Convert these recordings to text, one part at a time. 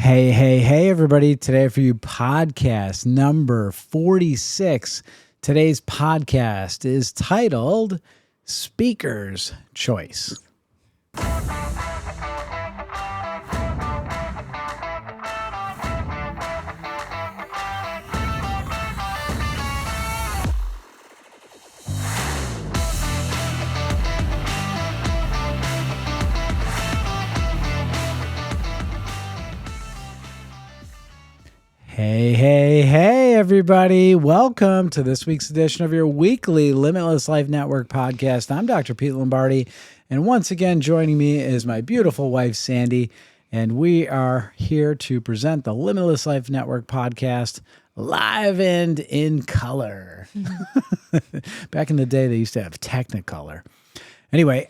Hey, everybody. Today for you, podcast number 46. Today's podcast is titled Speaker's Choice. Hey, everybody. Welcome to this week's edition of your weekly Limitless Life Network podcast. I'm Dr. Pete Lombardi, and once again, joining me is my beautiful wife, Sandy, and we are here to present the Limitless Life Network podcast live and in color. Back in the day, they used to have Technicolor. Anyway,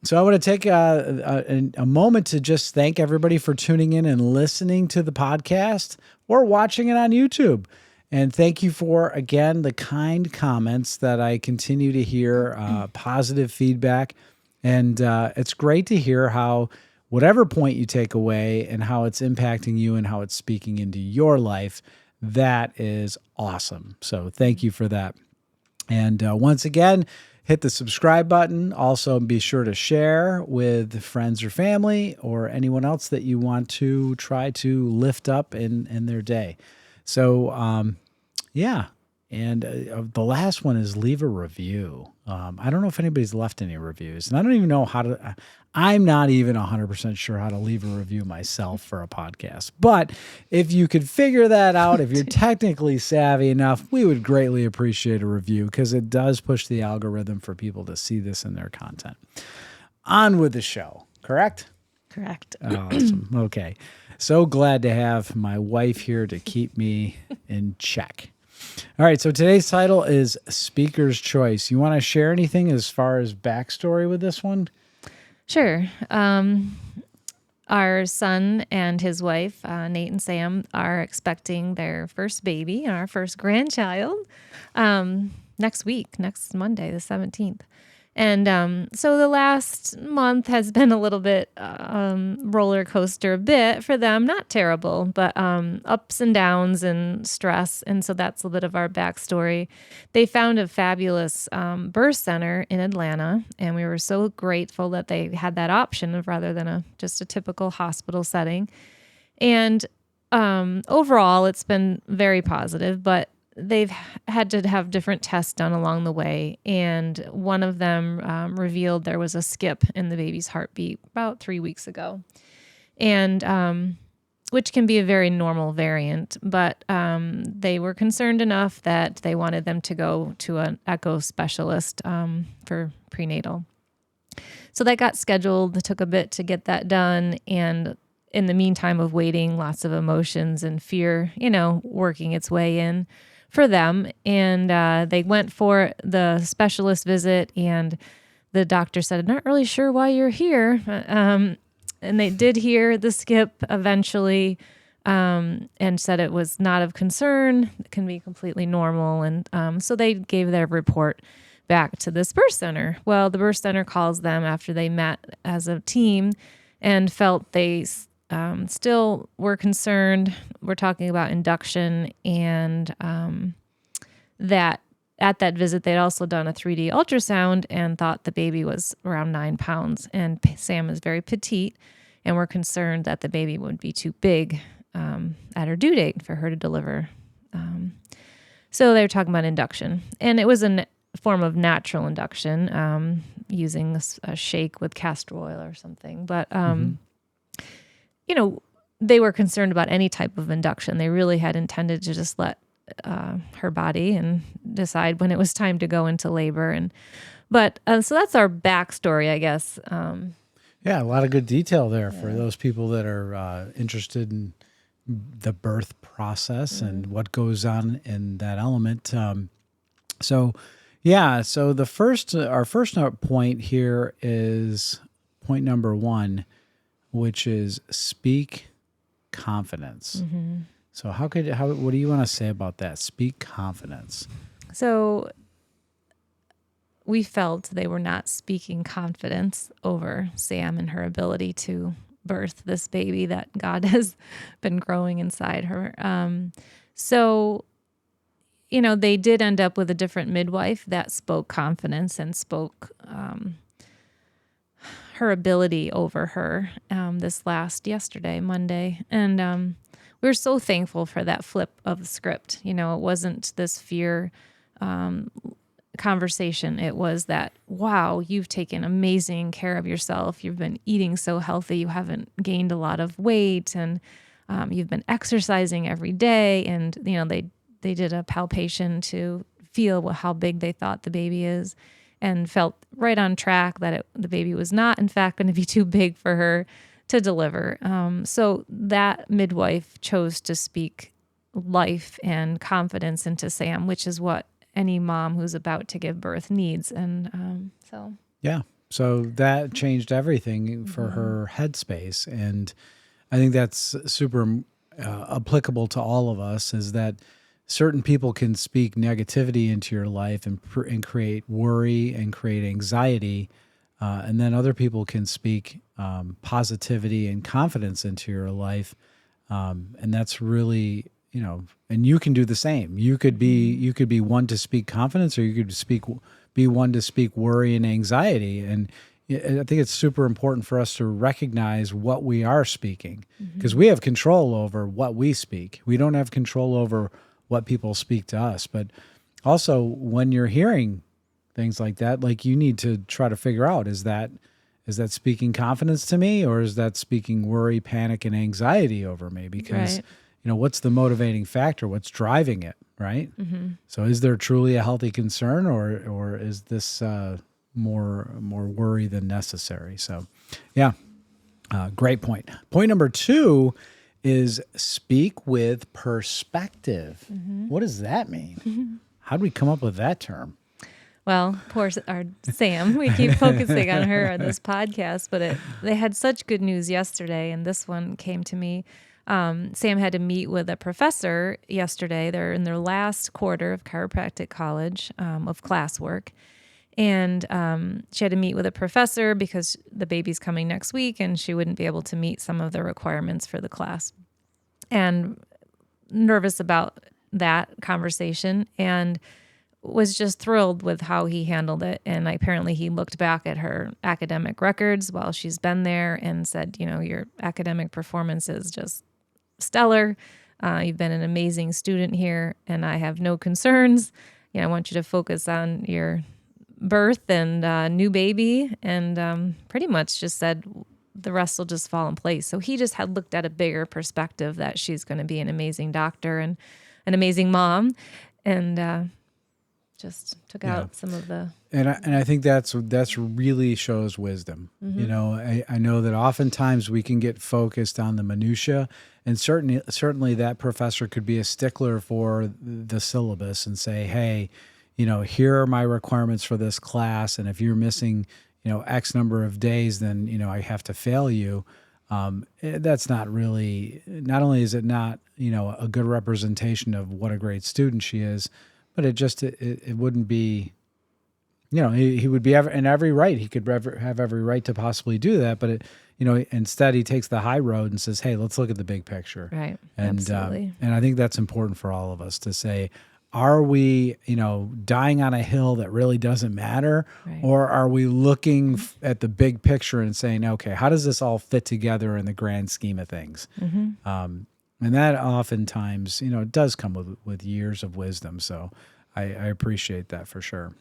so I want to take a moment to just thank everybody for tuning in and listening to the podcast or watching it on YouTube. And thank you for, again, the kind comments that I continue to hear, positive feedback. And it's great to hear how whatever point you take away and how it's impacting you and how it's speaking into your life, that is awesome. So thank you for that. And once again, hit the subscribe button. Also, be sure to share with friends or family or anyone else that you want to try to lift up in their day. So, yeah. And the last one is leave a review. I don't know if anybody's left any reviews, and I don't even know how to. I'm not even 100% sure how to leave a review myself for a podcast. But if you could figure that out, if you're technically savvy enough, we would greatly appreciate a review because it does push the algorithm for people to see this in their content. On with the show, correct? Correct. Awesome. Okay. So glad to have my wife here to keep me in check. All right, so today's title is Speaker's Choice. You want to share anything as far as backstory with this one? Sure. Our son and his wife, Nate and Sam, are expecting their first baby, our first grandchild, next week, next Monday, the 17th. And so the last month has been a little bit roller coaster a bit for them. Not terrible, but ups and downs and stress. And so that's a bit of our backstory. They found a fabulous birth center in Atlanta, and we were so grateful that they had that option of rather than just a typical hospital setting. And overall, it's been very positive, but they've had to have different tests done along the way. And one of them revealed there was a skip in the baby's heartbeat about 3 weeks ago. And which can be a very normal variant, but they were concerned enough that they wanted them to go to an echo specialist for prenatal. So that got scheduled. It took a bit to get that done. And in the meantime of waiting, lots of emotions and fear, working its way in for them. And they went for the specialist visit, and the doctor said, "I'm not really sure why you're here." And they did hear the skip eventually, and said it was not of concern. It can be completely normal. And so they gave their report back to this birth center. Well, the birth center calls them after they met as a team and felt they still were concerned. We're talking about induction, and that at that visit, they'd also done a 3D ultrasound and thought the baby was around 9 pounds. And Sam is very petite, and we're concerned that the baby would be too big at her due date for her to deliver. So they were talking about induction, and it was a form of natural induction using a shake with castor oil or something. But they were concerned about any type of induction. They really had intended to just let her body and decide when it was time to go into labor. So that's our backstory, I guess. Yeah, a lot of good detail there for those people that are interested in the birth process and what goes on in that element. So our first point here is point number 1, which is speak confidence. Mm-hmm. So what do you want to say about that? Speak confidence. So we felt they were not speaking confidence over Sam and her ability to birth this baby that God has been growing inside her. So, they did end up with a different midwife that spoke confidence and spoke her ability over her yesterday, Monday. And we were so thankful for that flip of the script. It wasn't this fear conversation. It was that, wow, you've taken amazing care of yourself. You've been eating so healthy. You haven't gained a lot of weight, and you've been exercising every day. And, they did a palpation to feel how big they thought the baby is, and felt right on track that the baby was not, in fact, going to be too big for her to deliver. So that midwife chose to speak life and confidence into Sam, which is what any mom who's about to give birth needs. And Yeah. So that changed everything for her headspace. And I think that's super applicable to all of us, is that certain people can speak negativity into your life and create worry and create anxiety. And then other people can speak positivity and confidence into your life. And that's really, and you can do the same. You could be one to speak confidence, or you could be one to speak worry and anxiety. And I think it's super important for us to recognize what we are speaking, because we have control over what we speak. We don't have control over what people speak to us. But also, when you're hearing things like that, like, you need to try to figure out, is that speaking confidence to me, or is that speaking worry, panic, and anxiety over me? Because, right. What's the motivating factor? What's driving it, right? So is there truly a healthy concern, or is this more worry than necessary? So, yeah, great point. Point number 2 is speak with perspective. What does that mean? How did we come up with that term? Well, poor our Sam. We keep focusing on her on this podcast, but they had such good news yesterday, and this one came to me. Sam had to meet with a professor yesterday. They're in their last quarter of chiropractic college of classwork. And she had to meet with a professor because the baby's coming next week, and she wouldn't be able to meet some of the requirements for the class. And nervous about that conversation, and was just thrilled with how he handled it. And apparently he looked back at her academic records while she's been there and said, your academic performance is just stellar. You've been an amazing student here, and I have no concerns. I want you to focus on your birth and new baby, and pretty much just said the rest will just fall in place. So he just had looked at a bigger perspective, that she's going to be an amazing doctor and an amazing mom, and just took out some of the. And I think that's really shows wisdom. I know that oftentimes we can get focused on the minutia, and certainly that professor could be a stickler for the syllabus and say, hey, here are my requirements for this class, and if you're missing, X number of days, then, I have to fail you. That's not only is it not, a good representation of what a great student she is, but it wouldn't be, he would be in every right. He could have every right to possibly do that, but instead he takes the high road and says, hey, let's look at the big picture. Right. And, absolutely. And I think that's important for all of us to say, are we, dying on a hill that really doesn't matter? Right. Or are we looking at the big picture and saying, okay, how does this all fit together in the grand scheme of things? And that oftentimes, does come with years of wisdom. So I appreciate that for sure.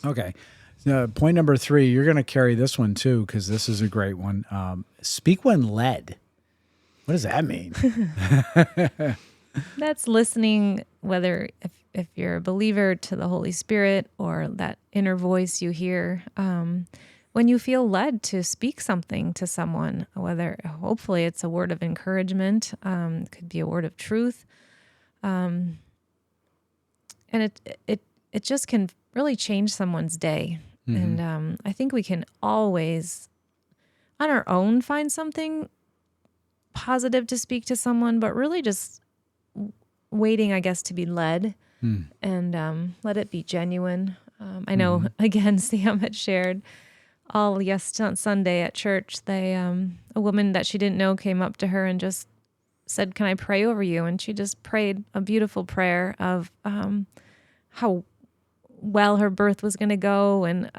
Okay. Point number 3, you're going to carry this one too, because this is a great one. Speak when led. What does that mean? That's listening, whether if you're a believer, to the Holy Spirit, or that inner voice you hear when you feel led to speak something to someone, whether hopefully it's a word of encouragement, it could be a word of truth. And it just can really change someone's day. And I think we can always, on our own, find something positive to speak to someone, but really just waiting, I guess, to be led and let it be genuine. I know, again, Sam had shared on Sunday at church, a woman that she didn't know came up to her and just said, "Can I pray over you?" And she just prayed a beautiful prayer of how well her birth was going to go, and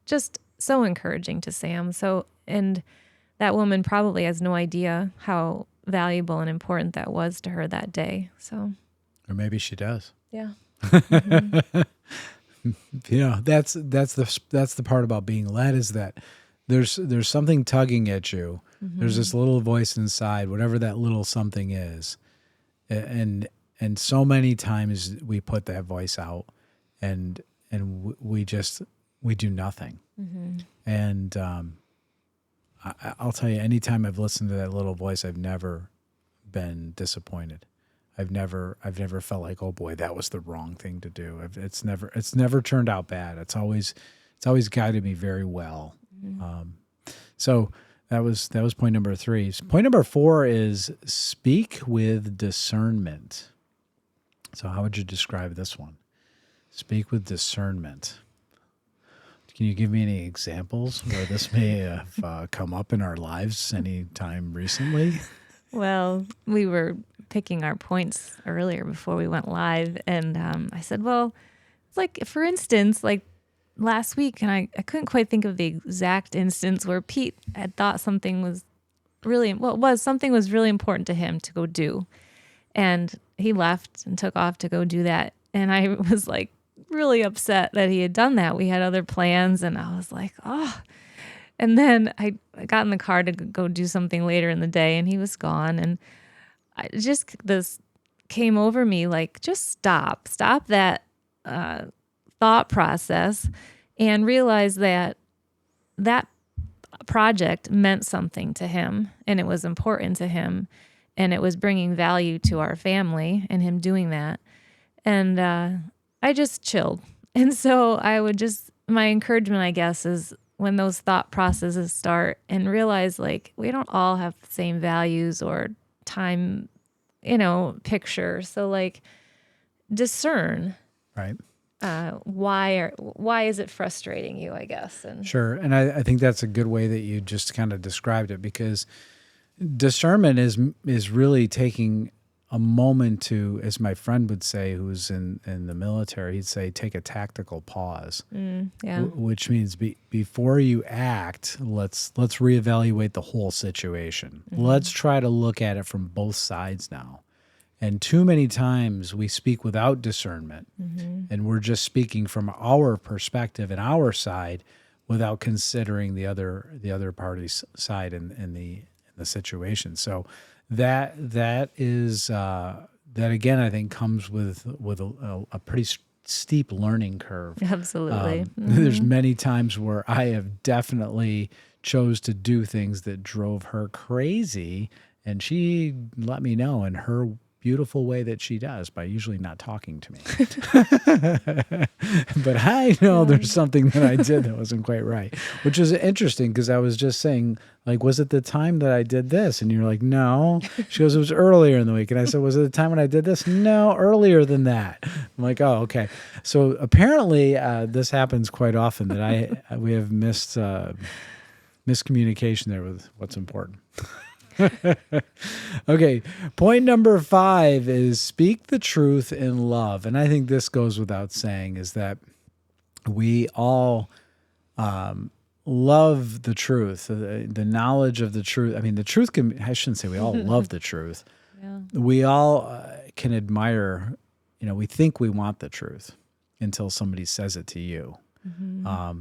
just so encouraging to Sam. So, and that woman probably has no idea how valuable and important that was to her that day. So, or maybe she does. yeah. Mm-hmm. That's the part about being led, is that there's something tugging at you. Mm-hmm. There's this little voice inside, whatever that little something is, and so many times we put that voice out, and we do nothing. Mm-hmm. And I'll tell you, anytime I've listened to that little voice, I've never been disappointed. I've never felt like, oh boy, that was the wrong thing to do. It's never turned out bad. It's always guided me very well. Mm-hmm. So that was point number 3. Point number 4 is speak with discernment. So how would you describe this one? Speak with discernment. Can you give me any examples where this may have come up in our lives any time recently? Well, we were picking our points earlier before we went live, and I said, well, it's like, for instance, like last week, and I couldn't quite think of the exact instance where Pete had thought something was really important to him to go do, and he left and took off to go do that, and I was like really upset that he had done that. We had other plans, and I was like, oh. And then I got in the car to go do something later in the day, and he was gone. And this came over me, like, just stop that thought process, and realize that project meant something to him, and it was important to him, and it was bringing value to our family, and him doing that. And I just chilled. And so my encouragement, I guess, is when those thought processes start, and realize, like, we don't all have the same values or time, picture. So, like, discern. Right. Why is it frustrating you, I guess? And sure. And I think that's a good way that you just kind of described it, because discernment is really taking a moment to, as my friend would say, who's in the military, he'd say, take a tactical pause. Yeah. Which means before you act, let's reevaluate the whole situation. Mm-hmm. Let's try to look at it from both sides now. And too many times we speak without discernment, mm-hmm. and we're just speaking from our perspective and our side without considering the other party's side in the situation. So that is that again, I think, comes with a pretty steep learning curve. Absolutely. There's many times where I have definitely chose to do things that drove her crazy, and she let me know in her beautiful way that she does by usually not talking to me. But I know there's something that I did that wasn't quite right, which is interesting, because I was just saying, like, was it the time that I did this? And you're like, no. She goes, it was earlier in the week. And I said, was it the time when I did this? No, earlier than that. I'm like, oh, okay. So apparently this happens quite often, that we have miscommunication there with what's important. Okay, point number 5 is speak the truth in love. And I think this goes without saying, is that we all love the truth, the knowledge of the truth. I mean, the truth I shouldn't say we all love the truth. Yeah. We all can admire, we think we want the truth until somebody says it to you. Mm-hmm.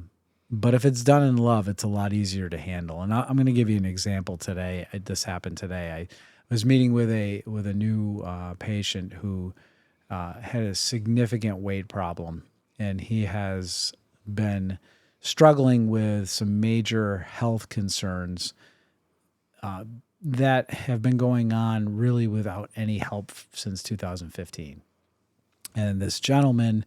But if it's done in love, it's a lot easier to handle. And I'm going to give you an example today. This happened today. I was meeting with a new patient who had a significant weight problem, and he has been struggling with some major health concerns that have been going on really without any help since 2015. And this gentleman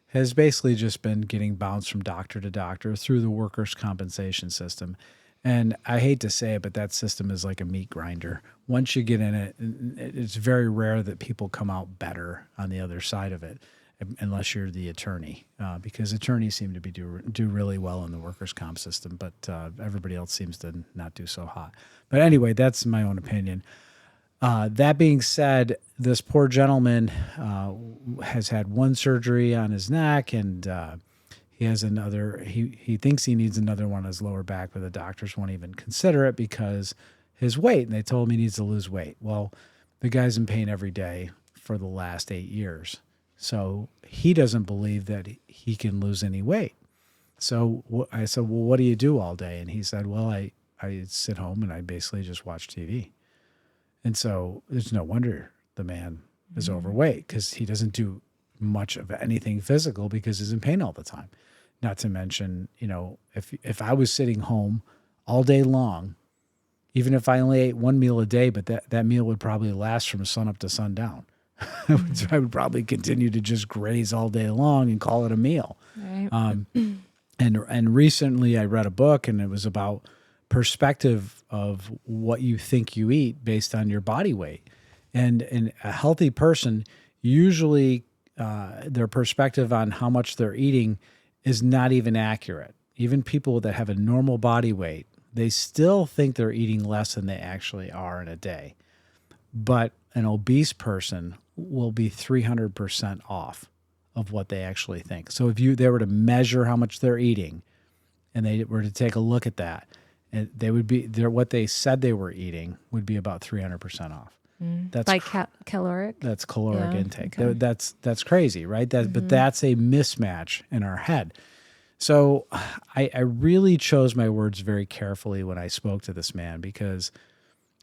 has basically just been getting bounced from doctor to doctor through the workers' compensation system. And I hate to say it, but that system is like a meat grinder. Once you get in it, it's very rare that people come out better on the other side of it. unless you're the attorney, because attorneys seem to be do really well in the workers' comp system, but everybody else seems to not do so hot. But anyway, that's my own opinion. That being said, this poor gentleman has had one surgery on his neck, and he has another. He thinks he needs another one on his lower back, but the doctors won't even consider it because his weight. And they told him he needs to lose weight. Well, the guy's in pain every day for the last 8 years. So he doesn't believe that he can lose any weight. So I said, well, what do you do all day? And he said, well, I sit home and I basically just watch TV. And so there's no wonder the man is overweight, because he doesn't do much of anything physical because he's in pain all the time. Not to mention, if I was sitting home all day long, even if I only ate one meal a day, but that meal would probably last from sun up to sundown. I would probably continue to just graze all day long and call it a meal. Right. And recently I read a book, and it was about perspective of what you think you eat based on your body weight. And a healthy person, usually their perspective on how much they're eating is not even accurate. Even people that have a normal body weight, they still think they're eating less than they actually are in a day. But an obese person will be 300% off of what they actually think. So if they were to measure how much they're eating, and they were to take a look at that, and they would be what they said they were eating would be about 300% off. That's By caloric? That's caloric intake. Okay. That's crazy, right? But that's a mismatch in our head. So I really chose my words very carefully when I spoke to this man, because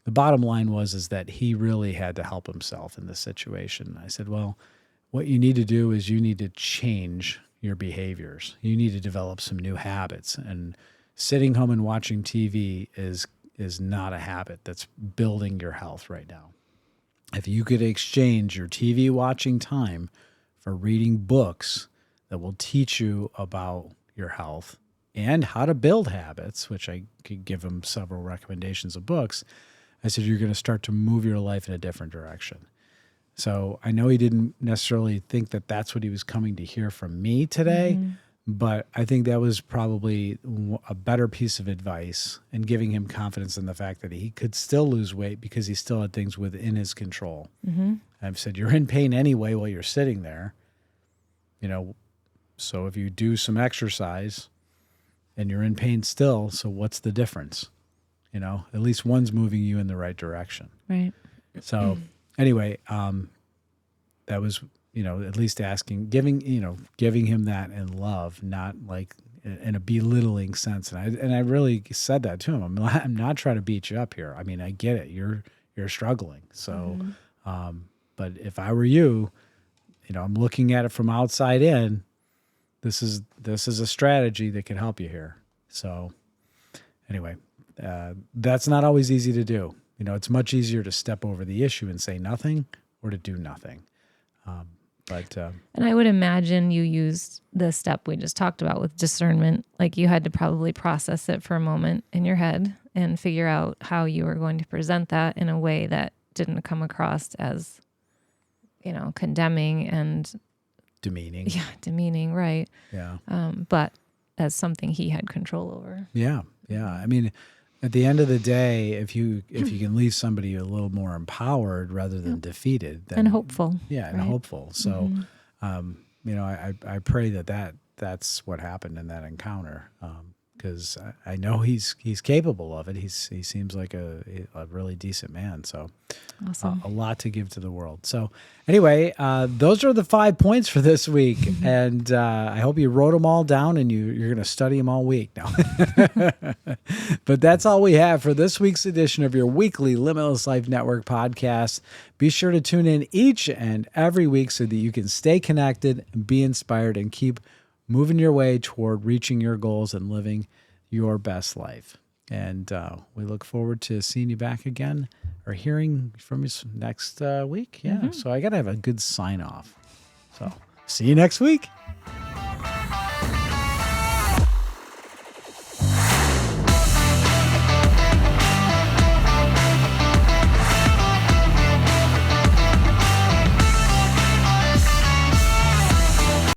the bottom line is that he really had to help himself in this situation. I said, well, what you need to do is you need to change your behaviors. You need to develop some new habits. And sitting home and watching TV is not a habit that's building your health right now. If you could exchange your TV watching time for reading books that will teach you about your health and how to build habits, which I could give him several recommendations of books, I said, you're going to start to move your life in a different direction. So I know he didn't necessarily think that that's what he was coming to hear from me today, but I think that was probably a better piece of advice, and giving him confidence in the fact that he could still lose weight because he still had things within his control. I've said, you're in pain anyway while you're sitting there, so if you do some exercise and you're in pain still, so what's the difference? At least one's moving you in the right direction. Right. So anyway, that was, at least giving him that in love, not like in a belittling sense. And I really said that to him. I'm not trying to beat you up here. I mean, I get it. You're struggling. So, but if I were you, I'm looking at it from outside in. This is a strategy that can help you here. So anyway, that's not always easy to do. It's much easier to step over the issue and say nothing, or to do nothing. And I would imagine you used the step we just talked about with discernment. Like, you had to probably process it for a moment in your head and figure out how you were going to present that in a way that didn't come across as, condemning and demeaning. Yeah, demeaning, right. Yeah. But as something he had control over. Yeah. Yeah. I mean, at the end of the day, if you can leave somebody a little more empowered rather than defeated, then, and hopeful. Yeah, and hopeful. So, I pray that's what happened in that encounter, because I know he's capable of it. He seems like a really decent man. So, awesome. A lot to give to the world. So, anyway, those are the 5 points for this week, and I hope you wrote them all down and you're going to study them all week now. But that's all we have for this week's edition of your weekly Limitless Life Network podcast. Be sure to tune in each and every week so that you can stay connected, be inspired, and keep moving your way toward reaching your goals and living your best life. And we look forward to seeing you back again, or hearing from you next week. Yeah. So I got to have a good sign off. So see you next week.